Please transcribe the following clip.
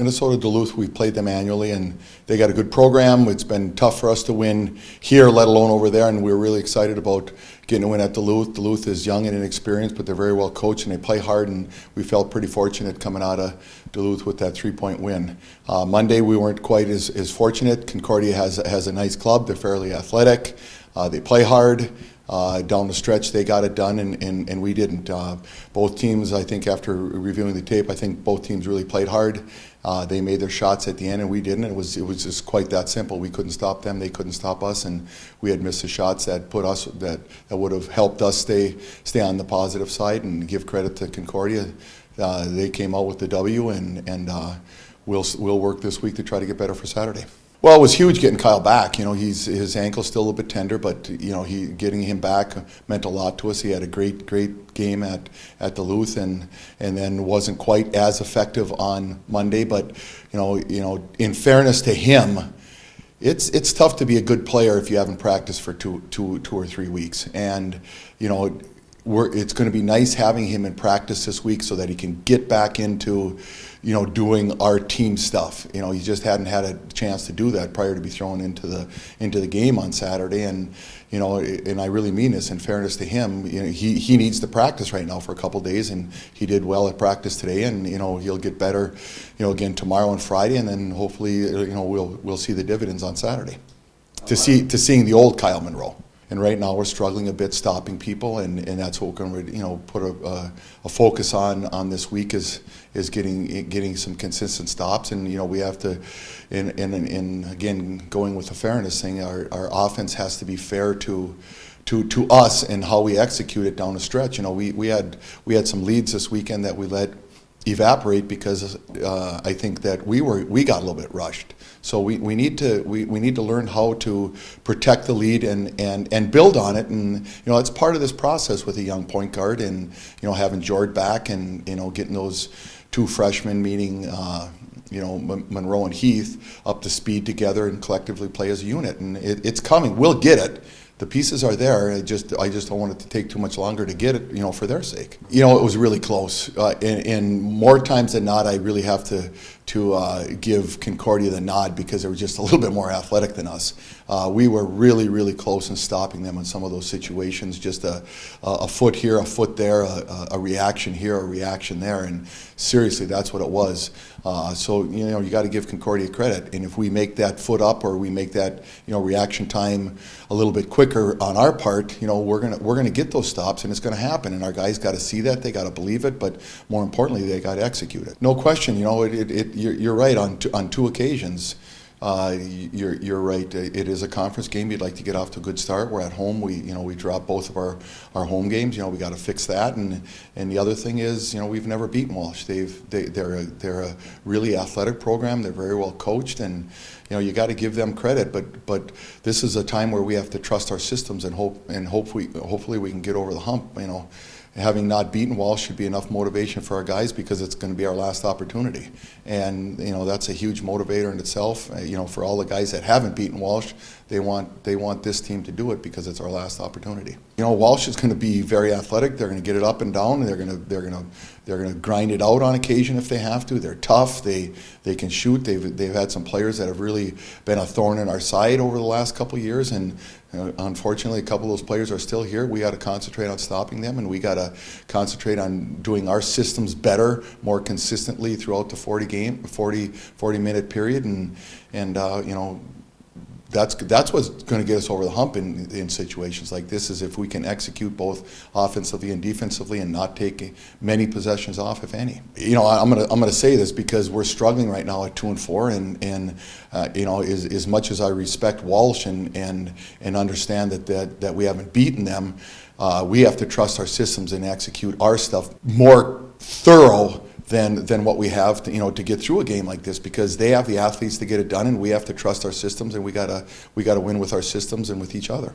Minnesota Duluth, we played them annually, and they got a good program. It's been tough for us to win here, let alone over there, and we're really excited about getting a win at Duluth. Duluth is young and inexperienced, but they're very well coached, and they play hard, and we felt pretty fortunate coming out of Duluth with that 3-point win. Monday, we weren't quite as fortunate. Concordia has a nice club. They're fairly athletic. They play hard. Down the stretch, they got it done, and we didn't. Both teams, I think, after reviewing the tape, I think both teams really played hard. They made their shots at the end, and we didn't. It was just quite that simple. We couldn't stop them; they couldn't stop us, and we had missed the shots that would have helped us stay on the positive side. And give credit to Concordia; they came out with the W, and we'll work this week to try to get better for Saturday. Well, it was huge getting Kyle back. His ankle's still a little bit tender, but getting him back meant a lot to us. He had a great game at Duluth, and then wasn't quite as effective on Monday. But in fairness to him, it's tough to be a good player if you haven't practiced for two or 3 weeks, and it's going to be nice having him in practice this week so that he can get back into doing our team stuff. He just hadn't had a chance to do that prior to be thrown into the game on Saturday, and I really mean this in fairness to him. He needs to practice right now for a couple days, and he did well at practice today, and he'll get better again tomorrow and Friday, and then hopefully we'll see the dividends on Saturday to seeing the old Kyle Monroe. And right now we're struggling a bit stopping people, and that's what we're going to put a focus on this week is getting some consistent stops, and we have to, and again going with the fairness thing, our offense has to be fair to us and how we execute it down the stretch. We had some leads this weekend that we let evaporate because I think that we got a little bit rushed. So we need to learn how to protect the lead and build on it, and it's part of this process with a young point guard, and having Jord back, and getting those two freshmen, meaning Monroe and Heath, up to speed together and collectively play as a unit, and it's coming. We'll get it. The pieces are there. I just don't want it to take too much longer to get it, for their sake. It was really close, and more times than not, I really have to give Concordia the nod because they were just a little bit more athletic than us. We were really, really close in stopping them in some of those situations. Just a foot here, a foot there, a reaction here, a reaction there, and seriously, that's what it was. So you got to give Concordia credit, and if we make that foot up or we make that reaction time a little bit quicker on our part, we're gonna get those stops, and it's gonna happen. And our guys got to see that, they got to believe it, but more importantly, they got to execute it. No question, you're right on two occasions. You're right. It is a conference game. You'd like to get off to a good start. We're at home. We dropped both of our home games. We got to fix that. And the other thing is, we've never beaten Walsh. They're a really athletic program. They're very well coached, and you got to give them credit. But this is a time where we have to trust our systems and hopefully we can get over the hump. Having not beaten Walsh should be enough motivation for our guys because it's going to be our last opportunity, and that's a huge motivator in itself. For all the guys that haven't beaten Walsh, they want this team to do it because it's our last opportunity. Walsh is going to be very athletic. They're going to get it up and down. They're going to grind it out on occasion if they have to. They're tough. They can shoot. They've had some players that have really been a thorn in our side over the last couple of years, and unfortunately, a couple of those players are still here. We got to concentrate on stopping them, and we got to concentrate on doing our systems better, more consistently throughout the 40-minute period, and that's what's going to get us over the hump in situations like this, is if we can execute both offensively and defensively and not take many possessions off, if any. I'm going to say this because we're struggling right now at 2-4, and as much as I respect Walsh and understand that we haven't beaten them, we have to trust our systems and execute our stuff more thorough than what we have to get through a game like this, because they have the athletes to get it done, and we have to trust our systems, and we gotta win with our systems and with each other.